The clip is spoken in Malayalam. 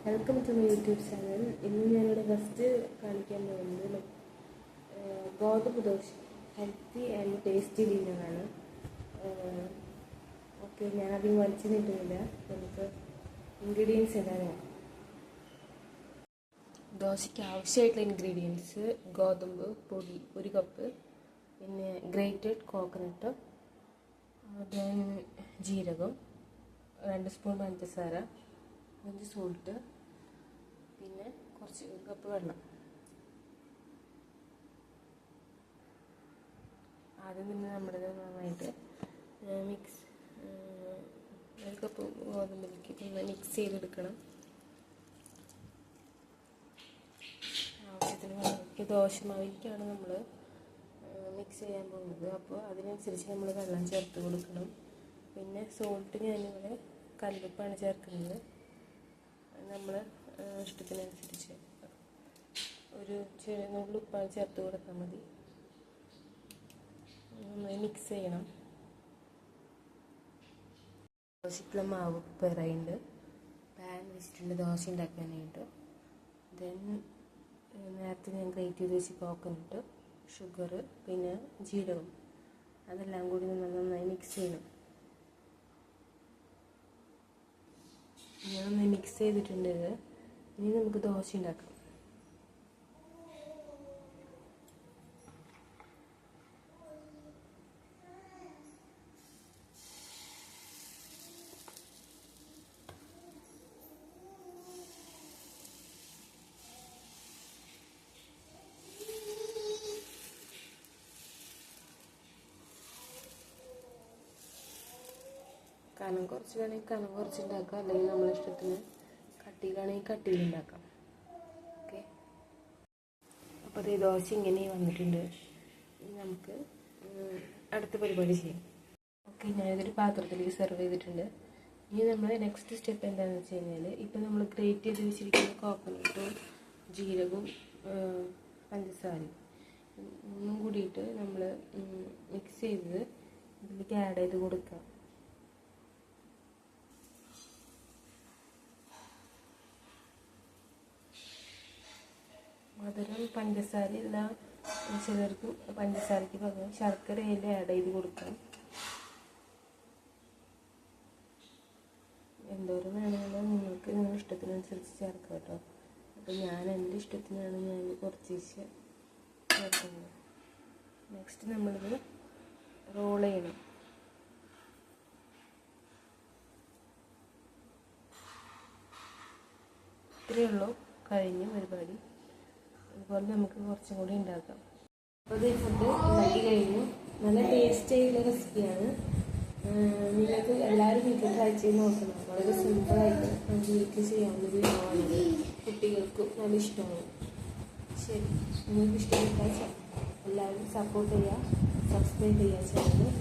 Welcome to my YouTube channel. ഇന്ന് ഞാനിവിടെ ഫസ്റ്റ് കാണിക്കാൻ പോകുന്നത് ഗോതമ്പ് ദോശ. ഹെൽത്തി ആൻഡ് ടേസ്റ്റി ഡിന്നറാണ്. ഓക്കെ, ഞാനധികം വലിച്ചു നീട്ടുന്നില്ല. നമുക്ക് ഇൻഗ്രീഡിയൻസ് ഏതാണ് നോക്കാം. ദോശയ്ക്ക് ആവശ്യമായിട്ടുള്ള ഇൻഗ്രീഡിയൻസ്: ഗോതമ്പ് പൊടി 1 കപ്പ്, പിന്നെ ഗ്രേറ്റഡ് കോക്കനട്ട്, ജീരകം, 2 സ്പൂൺ പഞ്ചസാര, കുറച്ച് സോൾട്ട്, പിന്നെ 1 കപ്പ് വെള്ളം. ആദ്യം തന്നെ നമ്മളിത് നന്നായിട്ട് 1 കപ്പ് ഗോതമ്പിലേക്ക് മിക്സ് ചെയ്തെടുക്കണം. ആവശ്യത്തിന് വെള്ളം. ദോശമാവിലേക്കാണ് നമ്മൾ മിക്സ് ചെയ്യാൻ പോകുന്നത്, അപ്പോൾ അതിനനുസരിച്ച് നമ്മൾ വെള്ളം ചേർത്ത് കൊടുക്കണം. പിന്നെ സോൾട്ട് ഞാനിവിടെ കല്ലുപ്പാണ് ചേർക്കുന്നത്. നമ്മൾ ഇഷ്ടത്തിനനുസരിച്ച് ഒരു ചെറിയ ഉപ്പാണ് ചേർത്ത് കൊടുത്താൽ മതി. നന്നായി മിക്സ് ചെയ്യണം. ദോശയ്ക്കുള്ള മാവ് പെറയുണ്ട്. പാൻ വെച്ചിട്ടുണ്ട് ദോശ ഉണ്ടാക്കാനായിട്ട്. ദെൻ നേരത്തെ ഞാൻ ഗ്രേറ്റ് ചെയ്ത് വെച്ച് കോക്കനട്ട്, ഷുഗർ, പിന്നെ ജീരകം, അതെല്ലാം കൂടി നന്നായി മിക്സ് ചെയ്യണം. ഞാൻ നന്നായി മിക്സ് ചെയ്തിട്ടുണ്ട്. ഇനി നമുക്ക് ദോശ ഉണ്ടാക്കാം. കനം കുറച്ചിലാണെങ്കിൽ കനം കുറച്ചുണ്ടാക്കാം, അല്ലെങ്കിൽ നമ്മളെ ഇഷ്ടത്തിന് കട്ടിയിലാണെങ്കിൽ കട്ടിയിലുണ്ടാക്കാം. ഓക്കെ, അപ്പോൾ ഈ ദോശ ഇങ്ങനെ വന്നിട്ടുണ്ട്. ഇനി നമുക്ക് അടുത്ത പരിപാടി ചെയ്യാം. ഓക്കെ, ഞാനിതൊരു പാത്രത്തിലേക്ക് സെർവ് ചെയ്തിട്ടുണ്ട്. ഇനി നമ്മൾ നെക്സ്റ്റ് സ്റ്റെപ്പ് എന്താണെന്ന് വെച്ച് കഴിഞ്ഞാൽ, ഇപ്പോൾ നമ്മൾ ഗ്രേറ്റ് ചെയ്ത് വെച്ചിരിക്കുന്ന കോക്കനട്ടും ജീരകവും പഞ്ചസാരയും ഒന്നും കൂടിയിട്ട് നമ്മൾ മിക്സ് ചെയ്ത് ഇതിലേക്ക് ആഡ് ചെയ്ത് കൊടുക്കാം. മധുരം പഞ്ചസാര എല്ലാം ചിലർക്ക് പഞ്ചസാരയ്ക്ക് പകരം ശർക്കര അതിൽ ആഡ് ചെയ്ത് കൊടുക്കാം. എന്തോരം വേണമെങ്കിലും നിങ്ങൾക്ക് നിങ്ങളുടെ ഇഷ്ടത്തിനനുസരിച്ച് ചേർക്കാം കേട്ടോ. അപ്പോൾ ഞാൻ എൻ്റെ ഇഷ്ടത്തിനാണ് ഞാൻ കുറച്ച് ചേർക്കുന്നത്. നെക്സ്റ്റ് നമ്മളിത് റോൾ ചെയ്യണം. ഇത്രയേ ഉള്ളൂ, കഴിഞ്ഞു പരിപാടി. അതുപോലെ നമുക്ക് കുറച്ചും കൂടി ഉണ്ടാക്കാം. അപ്പോൾ ഈ ഫുഡ് ഉണ്ടാക്കി കഴിഞ്ഞു. നല്ല ടേസ്റ്റ് ആയിട്ടുള്ള റെസിപ്പിയാണ്. നിങ്ങൾക്ക് എല്ലാവരും വീട്ടിൽ ട്രൈ ചെയ്ത് നോക്കണം. വളരെ സിമ്പിളായിട്ട് നമുക്ക് വീട്ടിൽ ചെയ്യാവുന്ന ഒരു വിഭവമാണ്. കുട്ടികൾക്കും നല്ല ഇഷ്ടമാണ്. ശരി, നിങ്ങൾക്ക് ഇഷ്ടപ്പെട്ടാൽ എല്ലാവരും സപ്പോർട്ട് ചെയ്യുക, സബ്സ്ക്രൈബ് ചെയ്യുക ചാനൽ.